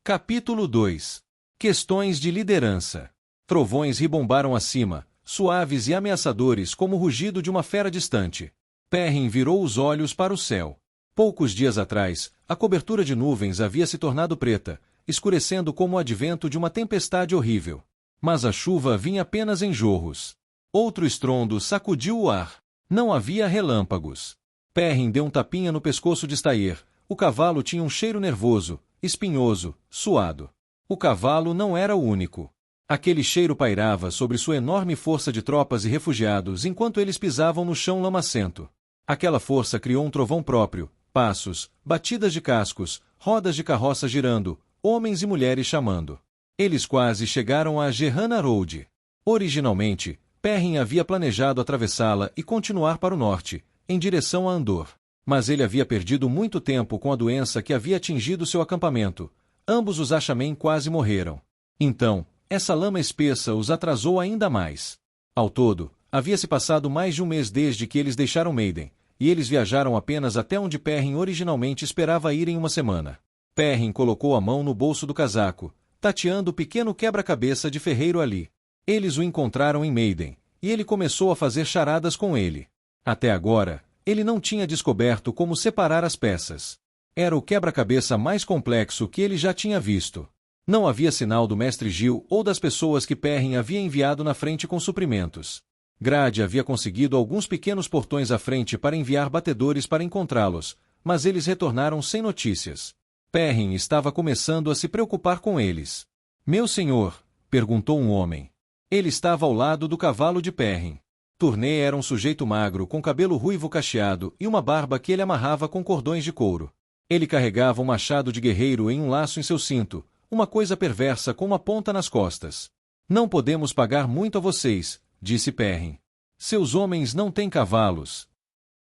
Capítulo 2. Questões de liderança. Trovões ribombaram acima, suaves e ameaçadores como o rugido de uma fera distante. Perrin virou os olhos para o céu. Poucos dias atrás, a cobertura de nuvens havia se tornado preta, escurecendo como o advento de uma tempestade horrível. Mas a chuva vinha apenas em jorros. Outro estrondo sacudiu o ar. Não havia relâmpagos. Perrin deu um tapinha no pescoço de Stair. O cavalo tinha um cheiro nervoso, espinhoso, suado. O cavalo não era o único. Aquele cheiro pairava sobre sua enorme força de tropas e refugiados enquanto eles pisavam no chão lamacento. Aquela força criou um trovão próprio, passos, batidas de cascos, rodas de carroça girando, homens e mulheres chamando. Eles quase chegaram a Gerrana Road. Originalmente, Perrin havia planejado atravessá-la e continuar para o norte, em direção a Andor. Mas ele havia perdido muito tempo com a doença que havia atingido seu acampamento. Ambos os Ashamen quase morreram. Então, essa lama espessa os atrasou ainda mais. Ao todo, havia-se passado mais de um mês desde que eles deixaram Maiden, e eles viajaram apenas até onde Perrin originalmente esperava ir em uma semana. Perrin colocou a mão no bolso do casaco, tateando o pequeno quebra-cabeça de ferreiro ali. Eles o encontraram em Maiden, e ele começou a fazer charadas com ele. Até agora, ele não tinha descoberto como separar as peças. Era o quebra-cabeça mais complexo que ele já tinha visto. Não havia sinal do mestre Gil ou das pessoas que Perrin havia enviado na frente com suprimentos. Grade havia conseguido alguns pequenos portões à frente para enviar batedores para encontrá-los, mas eles retornaram sem notícias. Perrin estava começando a se preocupar com eles. "Meu senhor?" perguntou um homem. Ele estava ao lado do cavalo de Perrin. Tournay era um sujeito magro com cabelo ruivo cacheado e uma barba que ele amarrava com cordões de couro. Ele carregava um machado de guerreiro em um laço em seu cinto, uma coisa perversa com uma ponta nas costas. "Não podemos pagar muito a vocês", disse Perrin. "Seus homens não têm cavalos."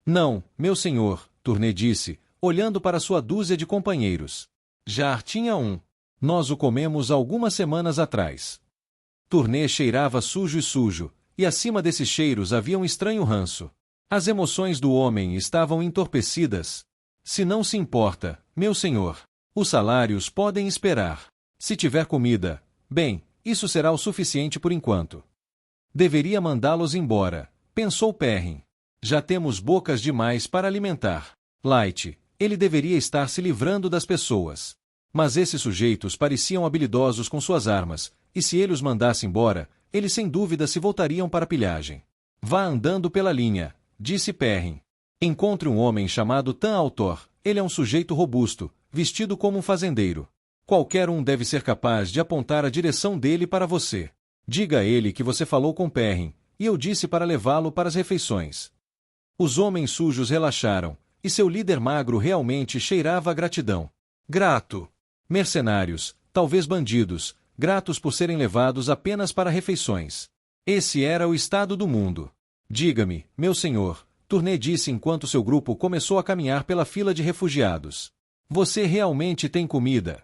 "Não, meu senhor", Tournay disse, olhando para sua dúzia de companheiros. "Jar tinha um. Nós o comemos algumas semanas atrás." Tournay cheirava sujo, e acima desses cheiros havia um estranho ranço. As emoções do homem estavam entorpecidas. "Se não se importa, meu senhor, os salários podem esperar. Se tiver comida, bem, isso será o suficiente por enquanto." "Deveria mandá-los embora", pensou Perrin. "Já temos bocas demais para alimentar." Light, ele deveria estar se livrando das pessoas. Mas esses sujeitos pareciam habilidosos com suas armas, e se ele os mandasse embora, eles sem dúvida se voltariam para a pilhagem. "Vá andando pela linha", disse Perrin. "Encontre um homem chamado Tan Altor. Ele é um sujeito robusto, vestido como um fazendeiro. Qualquer um deve ser capaz de apontar a direção dele para você. Diga a ele que você falou com Perrin, e eu disse para levá-lo para as refeições." Os homens sujos relaxaram, e seu líder magro realmente cheirava a gratidão. Grato. Mercenários, talvez bandidos, gratos por serem levados apenas para refeições. Esse era o estado do mundo. "Diga-me, meu senhor", Tournay disse enquanto seu grupo começou a caminhar pela fila de refugiados. "Você realmente tem comida?"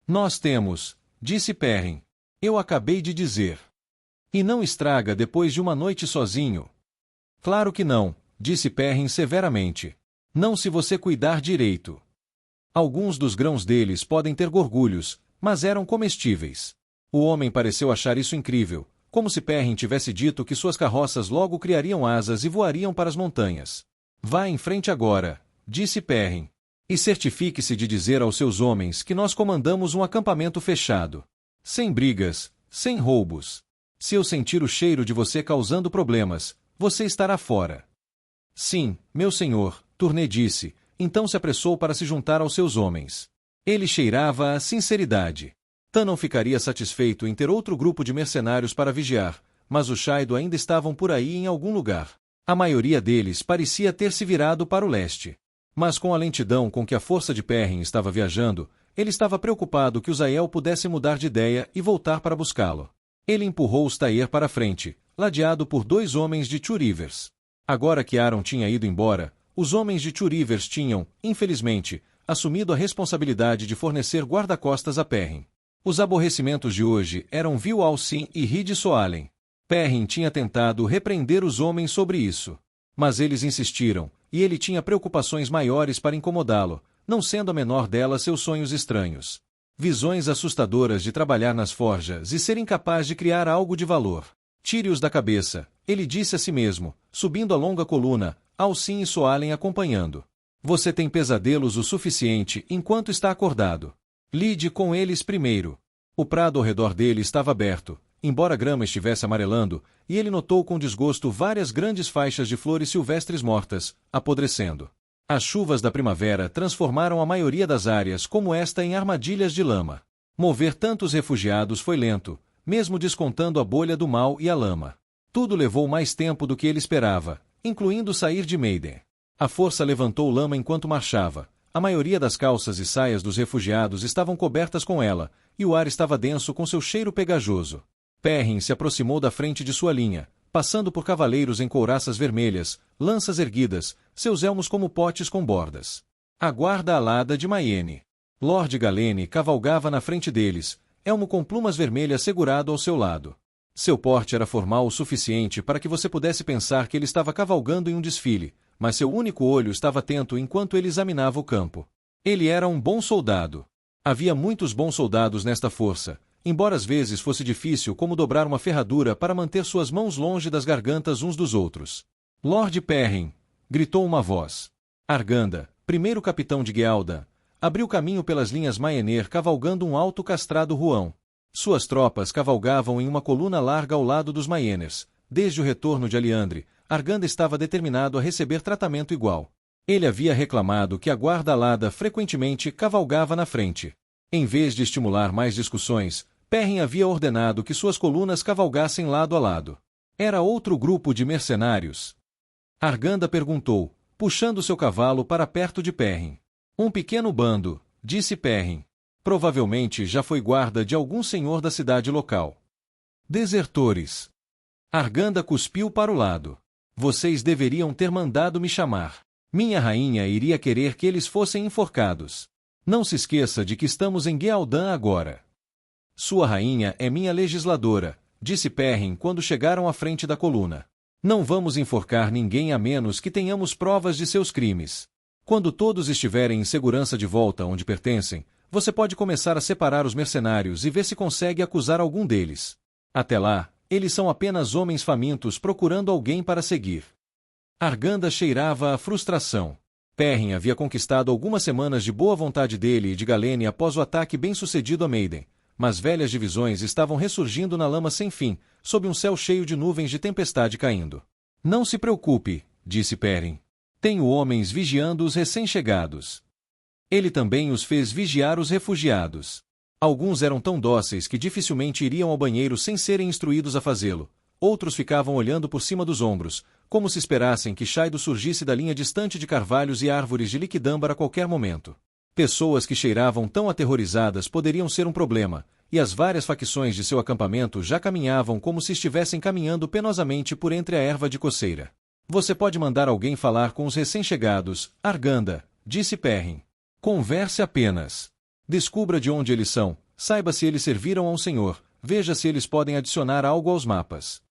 "Nós temos", disse Perrin. "Eu acabei de dizer." "E não estraga depois de uma noite sozinho?" "Claro que não", disse Perrin severamente. "Não se você cuidar direito. Alguns dos grãos deles podem ter gorgulhos, mas eram comestíveis." O homem pareceu achar isso incrível, como se Perrin tivesse dito que suas carroças logo criariam asas e voariam para as montanhas. "Vá em frente agora", disse Perrin. "E certifique-se de dizer aos seus homens que nós comandamos um acampamento fechado. Sem brigas, sem roubos. Se eu sentir o cheiro de você causando problemas, você estará fora." "Sim, meu senhor", Tournay disse, então se apressou para se juntar aos seus homens. Ele cheirava a sinceridade. Tan não ficaria satisfeito em ter outro grupo de mercenários para vigiar, mas os Shaido ainda estavam por aí em algum lugar. A maioria deles parecia ter se virado para o leste. Mas com a lentidão com que a força de Perrin estava viajando, ele estava preocupado que o Zael pudesse mudar de ideia e voltar para buscá-lo. Ele empurrou o Stair para a frente, ladeado por 2 homens de Two Rivers. Agora que Aaron tinha ido embora, os homens de Two Rivers tinham, infelizmente, assumido a responsabilidade de fornecer guarda-costas a Perrin. Os aborrecimentos de hoje eram Vil Al-Sin e Hid Soalen. Perrin tinha tentado repreender os homens sobre isso. Mas eles insistiram, e ele tinha preocupações maiores para incomodá-lo, não sendo a menor delas seus sonhos estranhos. Visões assustadoras de trabalhar nas forjas e ser incapaz de criar algo de valor. Tire-os da cabeça, ele disse a si mesmo, subindo a longa coluna, Alcin e Soalen acompanhando. Você tem pesadelos o suficiente enquanto está acordado. Lide com eles primeiro. O prado ao redor dele estava aberto, embora a grama estivesse amarelando, e ele notou com desgosto várias grandes faixas de flores silvestres mortas, apodrecendo. As chuvas da primavera transformaram a maioria das áreas como esta em armadilhas de lama. Mover tantos refugiados foi lento, mesmo descontando a bolha do mal e a lama. Tudo levou mais tempo do que ele esperava, incluindo sair de Maiden. A força levantou lama enquanto marchava. A maioria das calças e saias dos refugiados estavam cobertas com ela, e o ar estava denso com seu cheiro pegajoso. Perrin se aproximou da frente de sua linha, passando por cavaleiros em couraças vermelhas, lanças erguidas, seus elmos como potes com bordas. A guarda alada de Mayene. Lord Galene cavalgava na frente deles, elmo com plumas vermelhas segurado ao seu lado. Seu porte era formal o suficiente para que você pudesse pensar que ele estava cavalgando em um desfile, mas seu único olho estava atento enquanto ele examinava o campo. Ele era um bom soldado. Havia muitos bons soldados nesta força, embora às vezes fosse difícil como dobrar uma ferradura para manter suas mãos longe das gargantas uns dos outros. Lord Perrin! Gritou uma voz. Arganda, primeiro capitão de Guealda, abriu caminho pelas linhas Maiener cavalgando um alto castrado ruão. Suas tropas cavalgavam em uma coluna larga ao lado dos Maieners. Desde o retorno de Aliandre, Arganda estava determinado a receber tratamento igual. Ele havia reclamado que a guarda alada frequentemente cavalgava na frente. Em vez de estimular mais discussões, Perrin havia ordenado que suas colunas cavalgassem lado a lado. Era outro grupo de mercenários? Arganda perguntou, puxando seu cavalo para perto de Perrin. Um pequeno bando, disse Perrin. Provavelmente já foi guarda de algum senhor da cidade local. Desertores. Arganda cuspiu para o lado. Vocês deveriam ter mandado me chamar. Minha rainha iria querer que eles fossem enforcados. Não se esqueça de que estamos em Guealdan agora. Sua rainha é minha legisladora, disse Perrin quando chegaram à frente da coluna. Não vamos enforcar ninguém a menos que tenhamos provas de seus crimes. Quando todos estiverem em segurança de volta onde pertencem, você pode começar a separar os mercenários e ver se consegue acusar algum deles. Até lá, eles são apenas homens famintos procurando alguém para seguir. Arganda cheirava a frustração. Perrin havia conquistado algumas semanas de boa vontade dele e de Galene após o ataque bem-sucedido a Maiden, mas velhas divisões estavam ressurgindo na lama sem fim, sob um céu cheio de nuvens de tempestade caindo. Não se preocupe, disse Perrin. Tenho homens vigiando os recém-chegados. Ele também os fez vigiar os refugiados. Alguns eram tão dóceis que dificilmente iriam ao banheiro sem serem instruídos a fazê-lo. Outros ficavam olhando por cima dos ombros, como se esperassem que Shaido surgisse da linha distante de carvalhos e árvores de liquidâmbar a qualquer momento. Pessoas que cheiravam tão aterrorizadas poderiam ser um problema, e as várias facções de seu acampamento já caminhavam como se estivessem caminhando penosamente por entre a erva de coceira. Você pode mandar alguém falar com os recém-chegados, Arganda, disse Perrin. Converse apenas. Descubra de onde eles são, saiba se eles serviram ao Senhor, veja se eles podem adicionar algo aos mapas.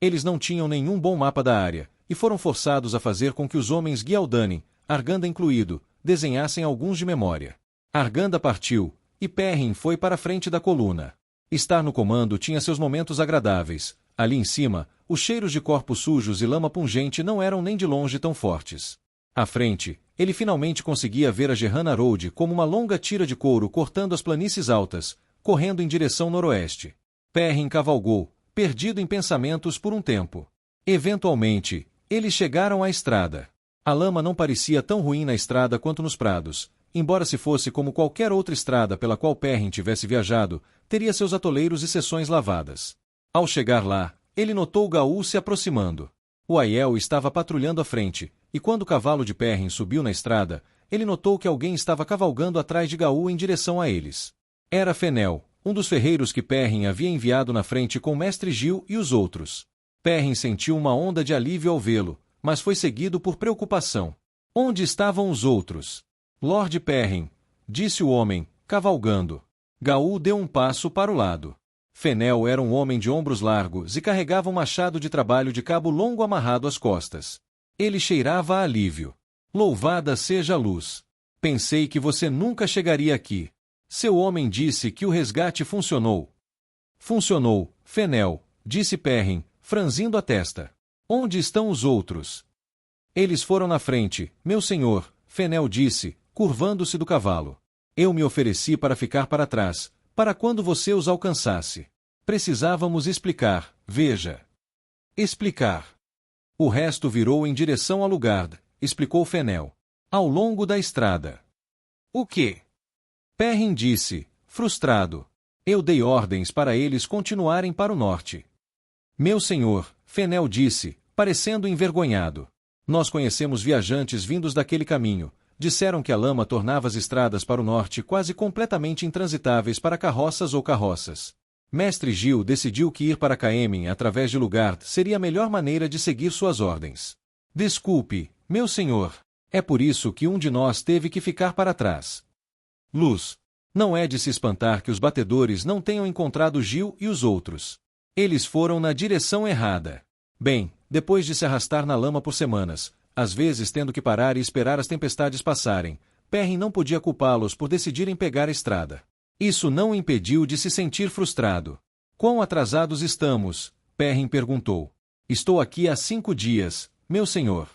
Eles não tinham nenhum bom mapa da área, e foram forçados a fazer com que os homens Guialdanin, Arganda incluído, desenhassem alguns de memória. Arganda partiu, e Perrin foi para a frente da coluna. Estar no comando tinha seus momentos agradáveis. Ali em cima, os cheiros de corpos sujos e lama pungente não eram nem de longe tão fortes. À frente, ele finalmente conseguia ver a Gerrana Road como uma longa tira de couro cortando as planícies altas, correndo em direção noroeste. Perrin cavalgou, perdido em pensamentos por um tempo. Eventualmente, eles chegaram à estrada. A lama não parecia tão ruim na estrada quanto nos prados. Embora se fosse como qualquer outra estrada pela qual Perrin tivesse viajado, teria seus atoleiros e seções lavadas. Ao chegar lá, ele notou Gaul se aproximando. O Aiel estava patrulhando à frente, e quando o cavalo de Perrin subiu na estrada, ele notou que alguém estava cavalgando atrás de Gaul em direção a eles. Era Fenel, um dos ferreiros que Perrin havia enviado na frente com Mestre Gil e os outros. Perrin sentiu uma onda de alívio ao vê-lo, mas foi seguido por preocupação. Onde estavam os outros? Lord Perrin, disse o homem, cavalgando. Gaul deu um passo para o lado. Fenel era um homem de ombros largos e carregava um machado de trabalho de cabo longo amarrado às costas. Ele cheirava a alívio. Louvada seja a luz. Pensei que você nunca chegaria aqui. Seu homem disse que o resgate funcionou. Funcionou, Fenel, disse Perrin, franzindo a testa. Onde estão os outros? Eles foram na frente, meu senhor, Fenel disse, curvando-se do cavalo. Eu me ofereci para ficar para trás, para quando você os alcançasse. Precisávamos explicar, veja. Explicar. O resto virou em direção a Lugard, explicou Fenel. Ao longo da estrada. O quê? Perrin disse, frustrado. Eu dei ordens para eles continuarem para o norte. Meu senhor, Fenel disse, parecendo envergonhado. Nós conhecemos viajantes vindos daquele caminho. Disseram que a lama tornava as estradas para o norte quase completamente intransitáveis para carroças ou carroças. Mestre Gil decidiu que ir para Caemen através de Lugard seria a melhor maneira de seguir suas ordens. Desculpe, meu senhor. É por isso que um de nós teve que ficar para trás. Luz. Não é de se espantar que os batedores não tenham encontrado Gil e os outros. Eles foram na direção errada. Bem, depois de se arrastar na lama por semanas, às vezes tendo que parar e esperar as tempestades passarem, Perrin não podia culpá-los por decidirem pegar a estrada. Isso não o impediu de se sentir frustrado. Quão atrasados estamos? Perrin perguntou. Estou aqui há 5 dias, meu senhor.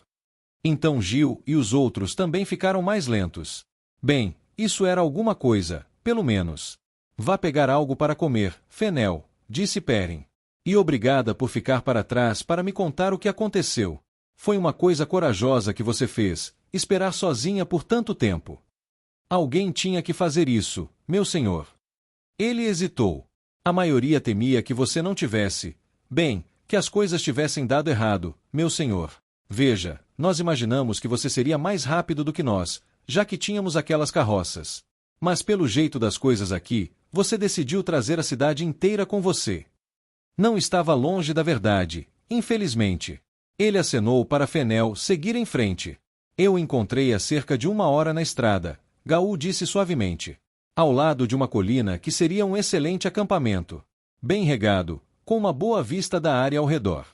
Então Gil e os outros também ficaram mais lentos. Bem, isso era alguma coisa, pelo menos. Vá pegar algo para comer, Fenel, disse Perrin. E obrigada por ficar para trás para me contar o que aconteceu. Foi uma coisa corajosa que você fez, esperar sozinha por tanto tempo. Alguém tinha que fazer isso, meu senhor. Ele hesitou. A maioria temia que você não tivesse. Bem, que as coisas tivessem dado errado, meu senhor. Veja, nós imaginamos que você seria mais rápido do que nós, já que tínhamos aquelas carroças. Mas pelo jeito das coisas aqui, você decidiu trazer a cidade inteira com você. Não estava longe da verdade, infelizmente. Ele acenou para Fenel seguir em frente. Eu o encontrei há cerca de 1 hora na estrada, Gaul disse suavemente. Ao lado de uma colina que seria um excelente acampamento. Bem regado, com uma boa vista da área ao redor.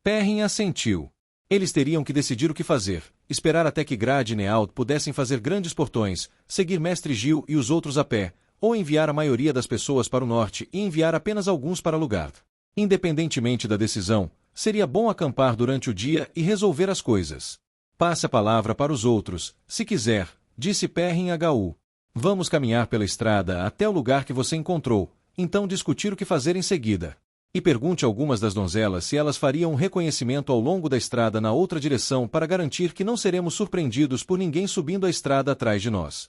Perrin assentiu. Eles teriam que decidir o que fazer, esperar até que Grad e Neald pudessem fazer grandes portões, seguir Mestre Gil e os outros a pé, ou enviar a maioria das pessoas para o norte e enviar apenas alguns para Lugard. Independentemente da decisão, seria bom acampar durante o dia e resolver as coisas. Passe a palavra para os outros, se quiser, disse Perrin a Gaul. Vamos caminhar pela estrada até o lugar que você encontrou, então discutir o que fazer em seguida. E pergunte a algumas das donzelas se elas fariam um reconhecimento ao longo da estrada na outra direção para garantir que não seremos surpreendidos por ninguém subindo a estrada atrás de nós.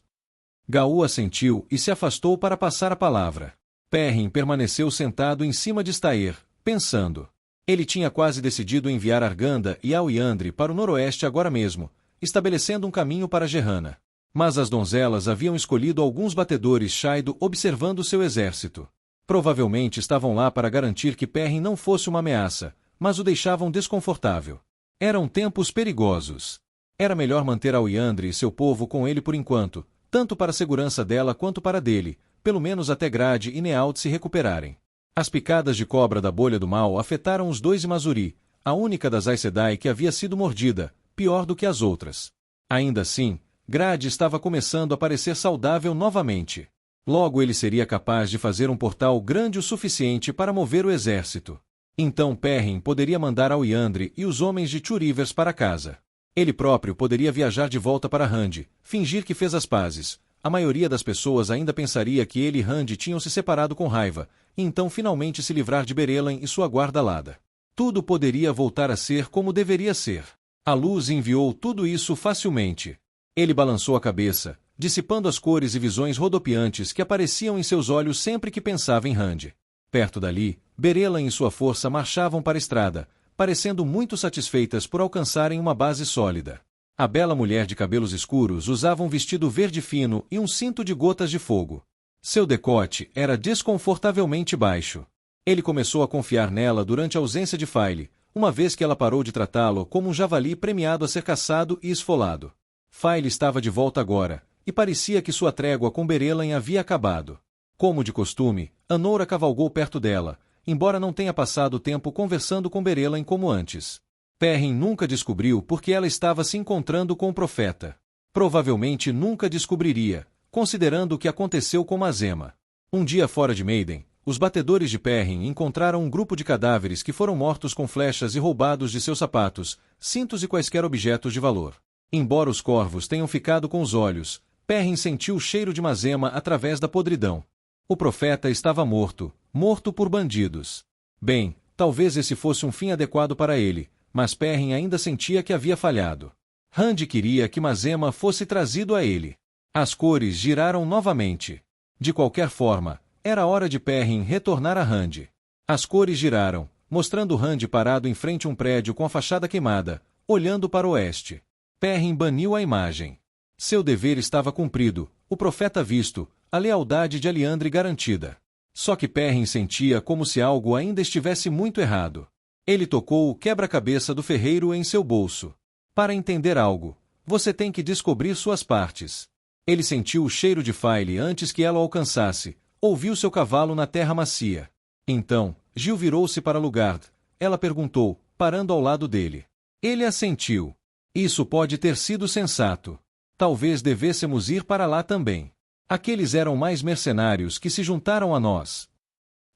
Gaul assentiu e se afastou para passar a palavra. Perrin permaneceu sentado em cima de Stair, pensando. Ele tinha quase decidido enviar Arganda e Alliandre para o noroeste agora mesmo, estabelecendo um caminho para Gerrana. Mas as donzelas haviam escolhido alguns batedores Shaido observando seu exército. Provavelmente estavam lá para garantir que Perrin não fosse uma ameaça, mas o deixavam desconfortável. Eram tempos perigosos. Era melhor manter Alliandre e seu povo com ele por enquanto, tanto para a segurança dela quanto para dele, pelo menos até Grad e Neald se recuperarem. As picadas de cobra da bolha do mal afetaram os 2 Imazuri, a única das Aes Sedai que havia sido mordida, pior do que as outras. Ainda assim, Grad estava começando a parecer saudável novamente. Logo ele seria capaz de fazer um portal grande o suficiente para mover o exército. Então Perrin poderia mandar Alliandre e os homens de Two Rivers para casa. Ele próprio poderia viajar de volta para Rand, fingir que fez as pazes. A maioria das pessoas ainda pensaria que ele e Rand tinham se separado com raiva, e então finalmente se livrar de Berelain e sua guarda alada. Tudo poderia voltar a ser como deveria ser. A luz enviou tudo isso facilmente. Ele balançou a cabeça, dissipando as cores e visões rodopiantes que apareciam em seus olhos sempre que pensava em Rand. Perto dali, Berelain e sua força marchavam para a estrada, parecendo muito satisfeitas por alcançarem uma base sólida. A bela mulher de cabelos escuros usava um vestido verde fino e um cinto de gotas de fogo. Seu decote era desconfortavelmente baixo. Ele começou a confiar nela durante a ausência de Faile, uma vez que ela parou de tratá-lo como um javali premiado a ser caçado e esfolado. Faile estava de volta agora, e parecia que sua trégua com Berelain havia acabado. Como de costume, Anora cavalgou perto dela, embora não tenha passado tempo conversando com Berelain como antes. Perrin nunca descobriu por que ela estava se encontrando com o profeta. Provavelmente nunca descobriria, considerando o que aconteceu com Mazema. Um dia fora de Maiden, os batedores de Perrin encontraram um grupo de cadáveres que foram mortos com flechas e roubados de seus sapatos, cintos e quaisquer objetos de valor. Embora os corvos tenham ficado com os olhos, Perrin sentiu o cheiro de Mazema através da podridão. O profeta estava morto, morto por bandidos. Bem, talvez esse fosse um fim adequado para ele, mas Perrin ainda sentia que havia falhado. Rand queria que Mazema fosse trazido a ele. As cores giraram novamente. De qualquer forma, era hora de Perrin retornar a Rand. As cores giraram, mostrando Rand parado em frente a um prédio com a fachada queimada, olhando para o oeste. Perrin baniu a imagem. Seu dever estava cumprido, o profeta visto, a lealdade de Aliandre garantida. Só que Perrin sentia como se algo ainda estivesse muito errado. Ele tocou o quebra-cabeça do ferreiro em seu bolso. Para entender algo, você tem que descobrir suas partes. Ele sentiu o cheiro de File antes que ela o alcançasse, ouviu seu cavalo na terra macia. Então, Gil virou-se para Lugard. Ela perguntou, parando ao lado dele. Ele assentiu. Isso pode ter sido sensato. Talvez devêssemos ir para lá também. Aqueles eram mais mercenários que se juntaram a nós.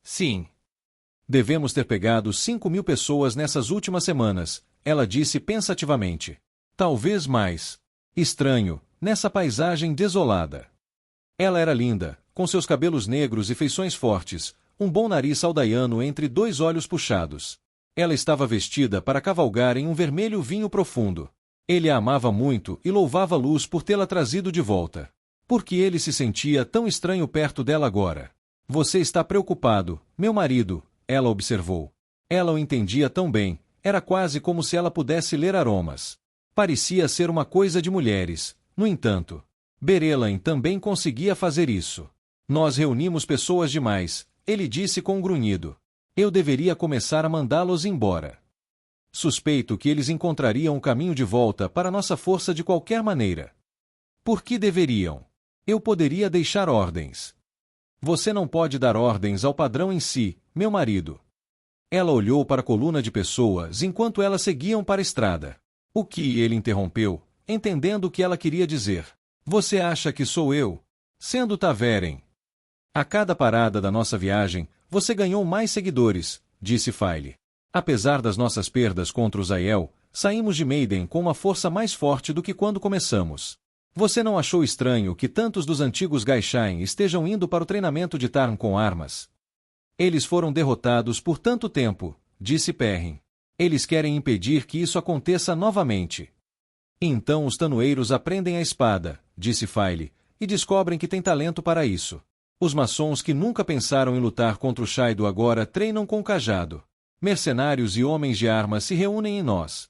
Sim. Devemos ter pegado 5.000 pessoas nessas últimas semanas, ela disse pensativamente. Talvez mais. Estranho, nessa paisagem desolada. Ela era linda, com seus cabelos negros e feições fortes, um bom nariz saudaiano entre 2 olhos puxados. Ela estava vestida para cavalgar em um vermelho vinho profundo. Ele a amava muito e louvava Luz por tê-la trazido de volta. Por que ele se sentia tão estranho perto dela agora? Você está preocupado, meu marido, ela observou. Ela o entendia tão bem, era quase como se ela pudesse ler aromas. Parecia ser uma coisa de mulheres, no entanto. Berelain também conseguia fazer isso. Nós reunimos pessoas demais, ele disse com um grunhido. Eu deveria começar a mandá-los embora. Suspeito que eles encontrariam o caminho de volta para nossa força de qualquer maneira. Por que deveriam? Eu poderia deixar ordens. Você não pode dar ordens ao padrão em si, meu marido. Ela olhou para a coluna de pessoas enquanto elas seguiam para a estrada. O que ele interrompeu, entendendo o que ela queria dizer. Você acha que sou eu? Sendo Taveren. A cada parada da nossa viagem, você ganhou mais seguidores, disse File. Apesar das nossas perdas contra os Aiel, saímos de Maiden com uma força mais forte do que quando começamos. Você não achou estranho que tantos dos antigos Gaishain estejam indo para o treinamento de Tarn com armas? Eles foram derrotados por tanto tempo, disse Perrin. Eles querem impedir que isso aconteça novamente. Então os tanoeiros aprendem a espada, disse File, e descobrem que têm talento para isso. Os maçons que nunca pensaram em lutar contra o Shaido agora treinam com o cajado. Mercenários e homens de armas se reúnem em nós.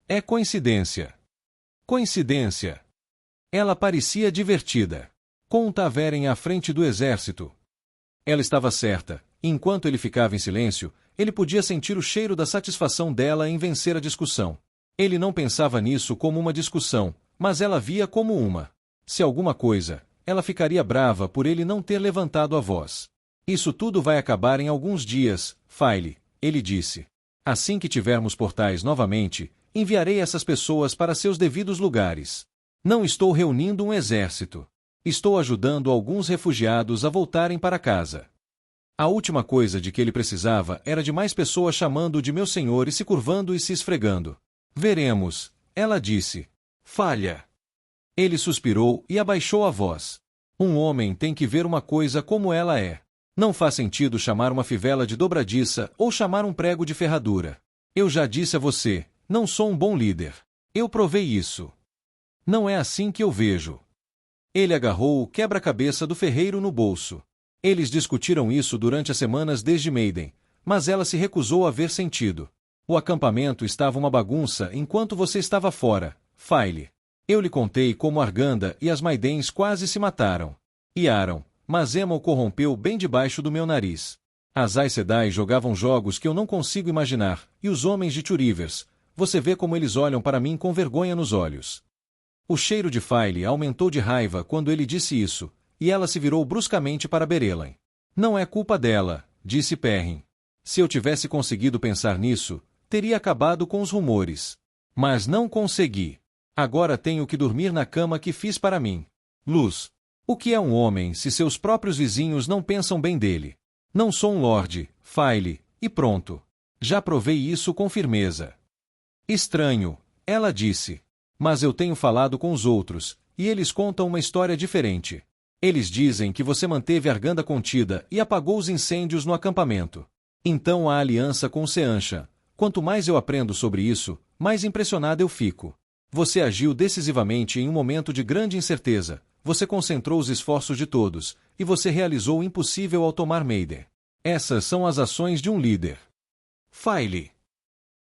É coincidência. Coincidência. Ela parecia divertida. Com um Taveren à frente do exército. Ela estava certa. Enquanto ele ficava em silêncio, ele podia sentir o cheiro da satisfação dela em vencer a discussão. Ele não pensava nisso como uma discussão, mas ela via como uma. Se alguma coisa, ela ficaria brava por ele não ter levantado a voz. Isso tudo vai acabar em alguns dias, File. Ele disse. Assim que tivermos portais novamente, enviarei essas pessoas para seus devidos lugares. Não estou reunindo um exército. Estou ajudando alguns refugiados a voltarem para casa. A última coisa de que ele precisava era de mais pessoas chamando de meu senhor e se curvando e se esfregando. Veremos, ela disse. Falha. Ele suspirou e abaixou a voz. Um homem tem que ver uma coisa como ela é. Não faz sentido chamar uma fivela de dobradiça ou chamar um prego de ferradura. Eu já disse a você, não sou um bom líder. Eu provei isso. Não é assim que eu vejo. Ele agarrou o quebra-cabeça do ferreiro no bolso. Eles discutiram isso durante as semanas desde Maiden, mas ela se recusou a ver sentido. O acampamento estava uma bagunça enquanto você estava fora, File. Eu lhe contei como Arganda e as Maidens quase se mataram. E Aram. Mas Emma o corrompeu bem debaixo do meu nariz. As Aes Sedai jogavam jogos que eu não consigo imaginar, e os homens de Two Rivers, você vê como eles olham para mim com vergonha nos olhos. O cheiro de File aumentou de raiva quando ele disse isso, e ela se virou bruscamente para Berelain. Não é culpa dela, disse Perrin. Se eu tivesse conseguido pensar nisso, teria acabado com os rumores. Mas não consegui. Agora tenho que dormir na cama que fiz para mim. Luz. O que é um homem se seus próprios vizinhos não pensam bem dele? Não sou um lorde, File, e pronto. Já provei isso com firmeza. Estranho, ela disse. Mas eu tenho falado com os outros, e eles contam uma história diferente. Eles dizem que você manteve Arganda contida e apagou os incêndios no acampamento. Então a aliança com Seanchan. Quanto mais eu aprendo sobre isso, mais impressionado eu fico. Você agiu decisivamente em um momento de grande incerteza, você concentrou os esforços de todos, e você realizou o impossível ao tomar Meider. Essas são as ações de um líder. File.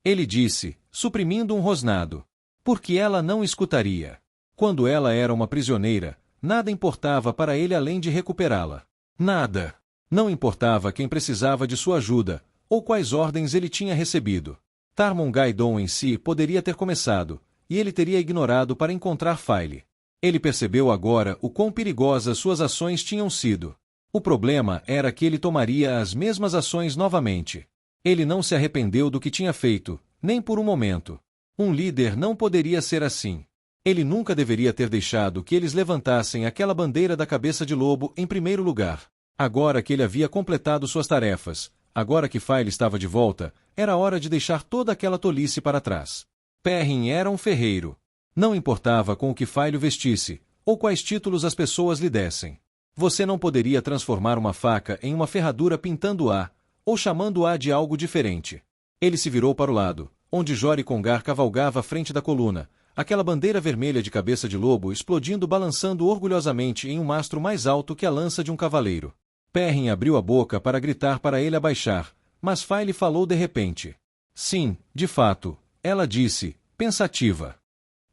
Ele disse, suprimindo um rosnado. Porque ela não escutaria. Quando ela era uma prisioneira, nada importava para ele além de recuperá-la. Nada. Não importava quem precisava de sua ajuda, ou quais ordens ele tinha recebido. Tarmon-Gaidon em si poderia ter começado, e ele teria ignorado para encontrar File. Ele percebeu agora o quão perigosas suas ações tinham sido. O problema era que ele tomaria as mesmas ações novamente. Ele não se arrependeu do que tinha feito, nem por um momento. Um líder não poderia ser assim. Ele nunca deveria ter deixado que eles levantassem aquela bandeira da cabeça de lobo em primeiro lugar. Agora que ele havia completado suas tarefas, agora que File estava de volta, era hora de deixar toda aquela tolice para trás. Perrin era um ferreiro. Não importava com o que File vestisse, ou quais títulos as pessoas lhe dessem. Você não poderia transformar uma faca em uma ferradura pintando-a, ou chamando-a de algo diferente. Ele se virou para o lado, onde Jori Congar cavalgava à frente da coluna, aquela bandeira vermelha de cabeça de lobo explodindo balançando orgulhosamente em um mastro mais alto que a lança de um cavaleiro. Perrin abriu a boca para gritar para ele abaixar, mas File falou de repente. Sim, de fato, ela disse, pensativa.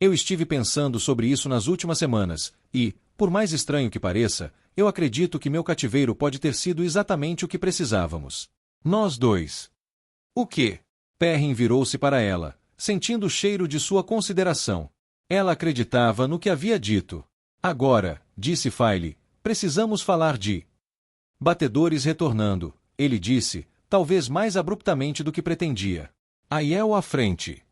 Eu estive pensando sobre isso nas últimas semanas, e, por mais estranho que pareça, eu acredito que meu cativeiro pode ter sido exatamente o que precisávamos. Nós dois. O quê? Perrin virou-se para ela, sentindo o cheiro de sua consideração. Ela acreditava no que havia dito. Agora, disse File, precisamos falar de batedores retornando, ele disse, talvez mais abruptamente do que pretendia. Aiel à frente.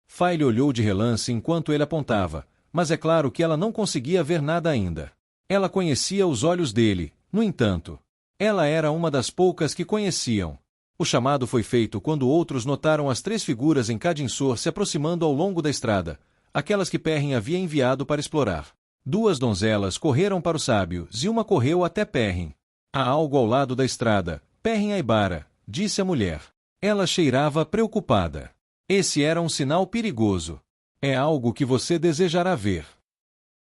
File olhou de relance enquanto ele apontava, mas é claro que ela não conseguia ver nada ainda. Ela conhecia os olhos dele, no entanto. Ela era uma das poucas que conheciam. O chamado foi feito quando outros notaram as 3 figuras em Cadinsor se aproximando ao longo da estrada, aquelas que Perrin havia enviado para explorar. 2 donzelas correram para os sábios e uma correu até Perrin. Há algo ao lado da estrada, Perrin Aibara, disse a mulher. Ela cheirava preocupada. Esse era um sinal perigoso. É algo que você desejará ver.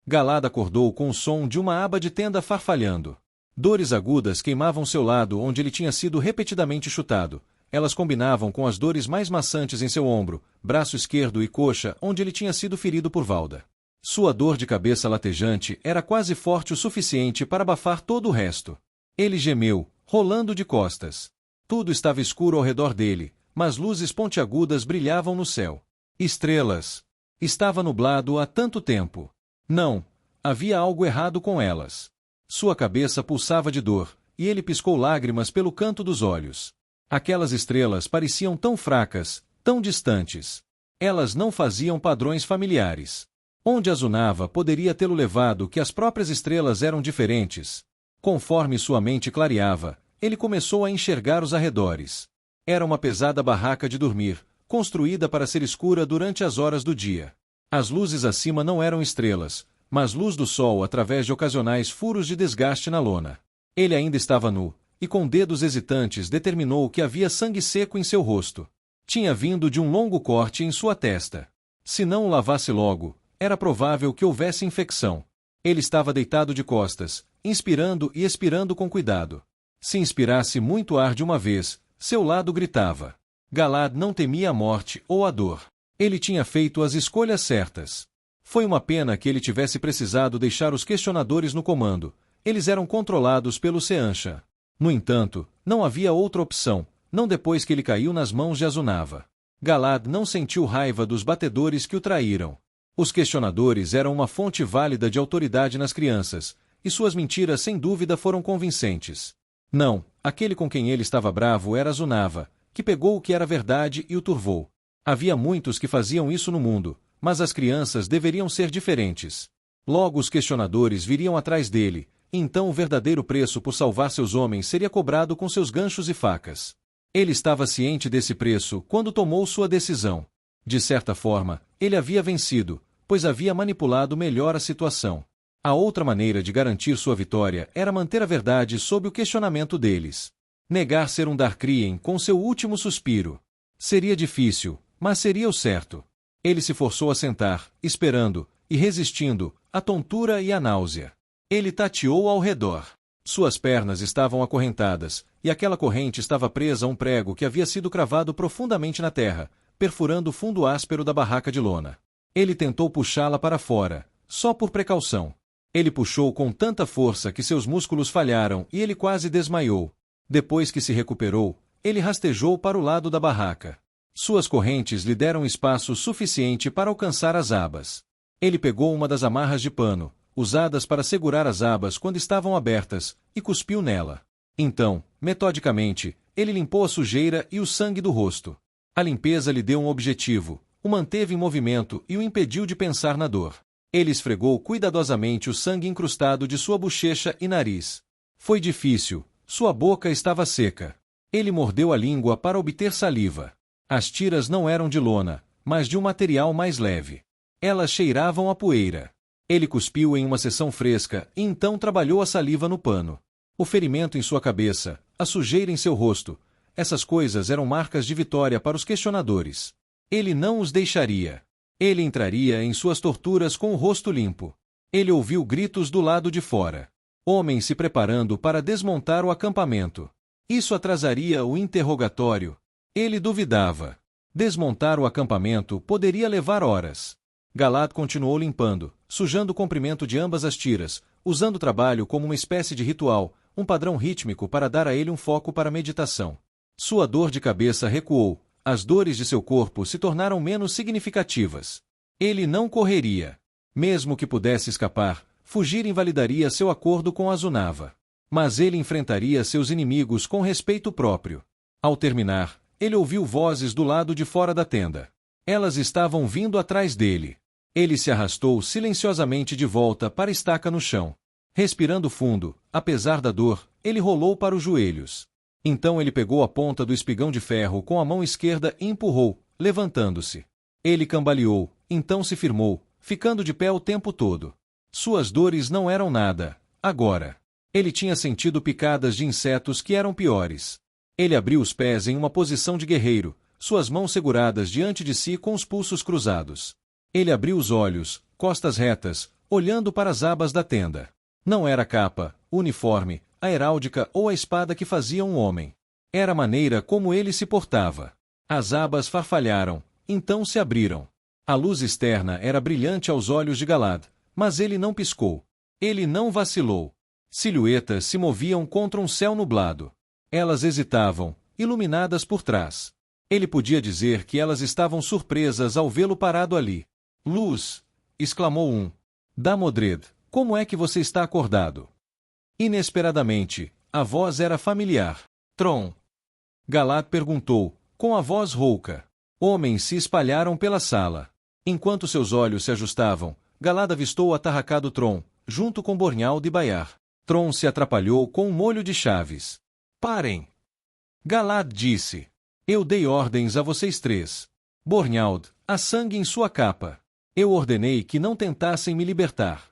Galad acordou com o som de uma aba de tenda farfalhando. Dores agudas queimavam seu lado onde ele tinha sido repetidamente chutado. Elas combinavam com as dores mais maçantes em seu ombro, braço esquerdo e coxa onde ele tinha sido ferido por Valda. Sua dor de cabeça latejante era quase forte o suficiente para abafar todo o resto. Ele gemeu, rolando de costas. Tudo estava escuro ao redor dele, mas luzes pontiagudas brilhavam no céu. Estrelas. Estava nublado há tanto tempo. Não, havia algo errado com elas. Sua cabeça pulsava de dor, e ele piscou lágrimas pelo canto dos olhos. Aquelas estrelas pareciam tão fracas, tão distantes. Elas não faziam padrões familiares. Onde Azunava poderia tê-lo levado que as próprias estrelas eram diferentes? Conforme sua mente clareava, ele começou a enxergar os arredores. Era uma pesada barraca de dormir, construída para ser escura durante as horas do dia. As luzes acima não eram estrelas, mas luz do sol através de ocasionais furos de desgaste na lona. Ele ainda estava nu, e com dedos hesitantes determinou que havia sangue seco em seu rosto. Tinha vindo de um longo corte em sua testa. Se não o lavasse logo, era provável que houvesse infecção. Ele estava deitado de costas, inspirando e expirando com cuidado. Se inspirasse muito ar de uma vez, seu lado gritava. Galad não temia a morte ou a dor. Ele tinha feito as escolhas certas. Foi uma pena que ele tivesse precisado deixar os questionadores no comando. Eles eram controlados pelo Seanchan. No entanto, não havia outra opção, não depois que ele caiu nas mãos de Azunava. Galad não sentiu raiva dos batedores que o traíram. Os questionadores eram uma fonte válida de autoridade nas crianças, e suas mentiras sem dúvida foram convincentes. Não, aquele com quem ele estava bravo era Azunava, que pegou o que era verdade e o turvou. Havia muitos que faziam isso no mundo, mas as crianças deveriam ser diferentes. Logo os questionadores viriam atrás dele, e então o verdadeiro preço por salvar seus homens seria cobrado com seus ganchos e facas. Ele estava ciente desse preço quando tomou sua decisão. De certa forma, ele havia vencido, pois havia manipulado melhor a situação. A outra maneira de garantir sua vitória era manter a verdade sob o questionamento deles. Negar ser um Darkrien com seu último suspiro. Seria difícil, mas seria o certo. Ele se forçou a sentar, esperando, e resistindo, à tontura e à náusea. Ele tateou ao redor. Suas pernas estavam acorrentadas, e aquela corrente estava presa a um prego que havia sido cravado profundamente na terra, perfurando o fundo áspero da barraca de lona. Ele tentou puxá-la para fora, só por precaução. Ele puxou com tanta força que seus músculos falharam e ele quase desmaiou. Depois que se recuperou, ele rastejou para o lado da barraca. Suas correntes lhe deram espaço suficiente para alcançar as abas. Ele pegou uma das amarras de pano, usadas para segurar as abas quando estavam abertas, e cuspiu nela. Então, metodicamente, ele limpou a sujeira e o sangue do rosto. A limpeza lhe deu um objetivo, o manteve em movimento e o impediu de pensar na dor. Ele esfregou cuidadosamente o sangue incrustado de sua bochecha e nariz. Foi difícil, sua boca estava seca. Ele mordeu a língua para obter saliva. As tiras não eram de lona, mas de um material mais leve. Elas cheiravam a poeira. Ele cuspiu em uma seção fresca e então trabalhou a saliva no pano. O ferimento em sua cabeça, a sujeira em seu rosto, essas coisas eram marcas de vitória para os questionadores. Ele não os deixaria. Ele entraria em suas torturas com o rosto limpo. Ele ouviu gritos do lado de fora. Homens se preparando para desmontar o acampamento. Isso atrasaria o interrogatório. Ele duvidava. Desmontar o acampamento poderia levar horas. Galad continuou limpando, sujando o comprimento de ambas as tiras, usando o trabalho como uma espécie de ritual, um padrão rítmico para dar a ele um foco para a meditação. Sua dor de cabeça recuou, as dores de seu corpo se tornaram menos significativas. Ele não correria. Mesmo que pudesse escapar, fugir invalidaria seu acordo com Azunava. Mas ele enfrentaria seus inimigos com respeito próprio. Ao terminar, ele ouviu vozes do lado de fora da tenda. Elas estavam vindo atrás dele. Ele se arrastou silenciosamente de volta para a estaca no chão. Respirando fundo, apesar da dor, ele rolou para os joelhos. Então ele pegou a ponta do espigão de ferro com a mão esquerda e empurrou, levantando-se. Ele cambaleou, então se firmou, ficando de pé o tempo todo. Suas dores não eram nada, agora. Ele tinha sentido picadas de insetos que eram piores. Ele abriu os pés em uma posição de guerreiro, suas mãos seguradas diante de si com os pulsos cruzados. Ele abriu os olhos, costas retas, olhando para as abas da tenda. Não era a capa, o uniforme, a heráldica ou a espada que faziam um homem. Era a maneira como ele se portava. As abas farfalharam, então se abriram. A luz externa era brilhante aos olhos de Galad, mas ele não piscou. Ele não vacilou. Silhuetas se moviam contra um céu nublado. Elas hesitavam, iluminadas por trás. Ele podia dizer que elas estavam surpresas ao vê-lo parado ali. Luz! Exclamou um. Damodred, como é que você está acordado? Inesperadamente, a voz era familiar. Tron. Galad perguntou, com a voz rouca. Homens se espalharam pela sala. Enquanto seus olhos se ajustavam, Galad avistou o atarracado Tron, junto com Bornhald e Bayar. Tron se atrapalhou com um molho de chaves. Parem! Galad disse. Eu dei ordens a vocês três. Bornhald, há sangue em sua capa. Eu ordenei que não tentassem me libertar.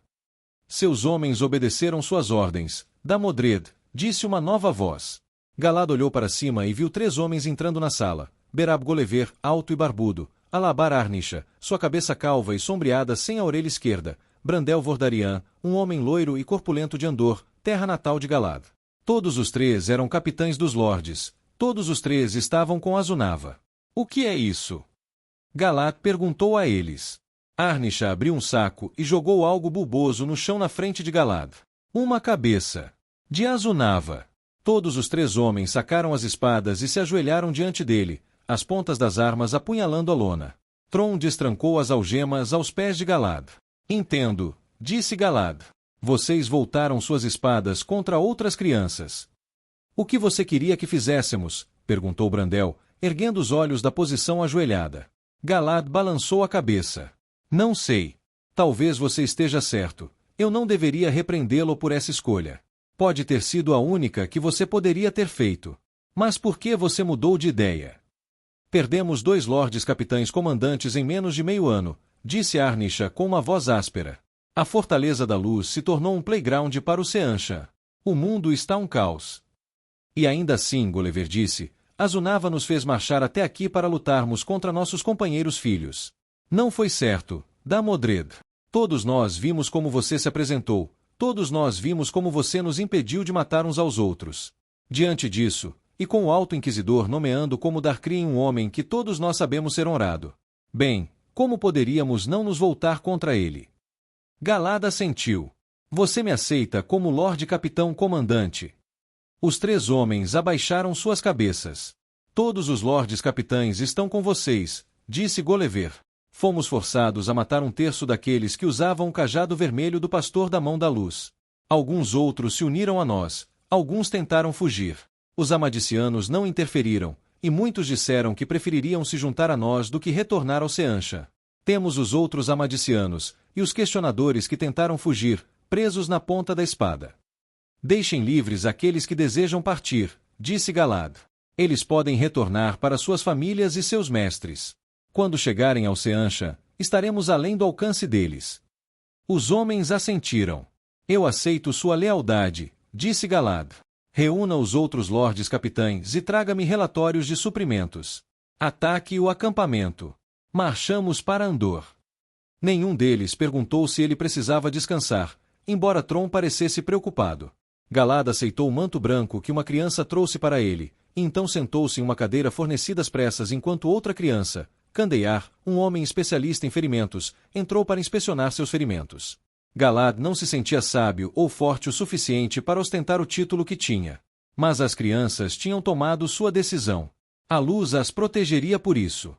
Seus homens obedeceram suas ordens. Damodred, disse uma nova voz. Galad olhou para cima e viu 3 homens entrando na sala. Berab Golever, alto e barbudo. Alabar Arnisha, sua cabeça calva e sombreada sem a orelha esquerda. Brandel Vordarian, um homem loiro e corpulento de Andor, terra natal de Galad. Todos os 3 eram capitães dos lordes. Todos os 3 estavam com Azunava. O que é isso? Galad perguntou a eles. Arnisha abriu um saco e jogou algo bulboso no chão na frente de Galad. Uma cabeça. De Azunava. Todos os 3 homens sacaram as espadas e se ajoelharam diante dele, as pontas das armas apunhalando a lona. Tron destrancou as algemas aos pés de Galad. Entendo, disse Galad. Vocês voltaram suas espadas contra outras crianças. O que você queria que fizéssemos? Perguntou Brandel, erguendo os olhos da posição ajoelhada. Galad balançou a cabeça. Não sei. Talvez você esteja certo. Eu não deveria repreendê-lo por essa escolha. Pode ter sido a única que você poderia ter feito. Mas por que você mudou de ideia? Perdemos 2 lordes capitães comandantes em menos de meio ano, disse Arnisha com uma voz áspera. A Fortaleza da Luz se tornou um playground para o Seanchan. O mundo está um caos. E ainda assim, Gulliver disse, Azunava nos fez marchar até aqui para lutarmos contra nossos companheiros filhos. Não foi certo, Damodred. Todos nós vimos como você se apresentou, todos nós vimos como você nos impediu de matar uns aos outros. Diante disso, e com o Alto Inquisidor nomeando como Darkreen um homem que todos nós sabemos ser honrado. Bem, como poderíamos não nos voltar contra ele? Galad assentiu. Você me aceita como Lorde Capitão Comandante. Os 3 homens abaixaram suas cabeças. Todos os Lordes Capitães estão com vocês, disse Gulliver. Fomos forçados a matar 1/3 daqueles que usavam o cajado vermelho do Pastor da Mão da Luz. Alguns outros se uniram a nós, alguns tentaram fugir. Os Amadicianos não interferiram, e muitos disseram que prefeririam se juntar a nós do que retornar ao Seanchan. Temos os outros Amadicianos, e os questionadores que tentaram fugir, presos na ponta da espada. Deixem livres aqueles que desejam partir, disse Galad. Eles podem retornar para suas famílias e seus mestres. Quando chegarem ao Seanchan, estaremos além do alcance deles. Os homens assentiram. Eu aceito sua lealdade, disse Galad. Reúna os outros lordes capitães e traga-me relatórios de suprimentos. Ataque o acampamento. Marchamos para Andor. Nenhum deles perguntou se ele precisava descansar, embora Tron parecesse preocupado. Galad aceitou o manto branco que uma criança trouxe para ele, e então sentou-se em uma cadeira fornecida às pressas enquanto outra criança, Candear, um homem especialista em ferimentos, entrou para inspecionar seus ferimentos. Galad não se sentia sábio ou forte o suficiente para ostentar o título que tinha. Mas as crianças tinham tomado sua decisão. A luz as protegeria por isso.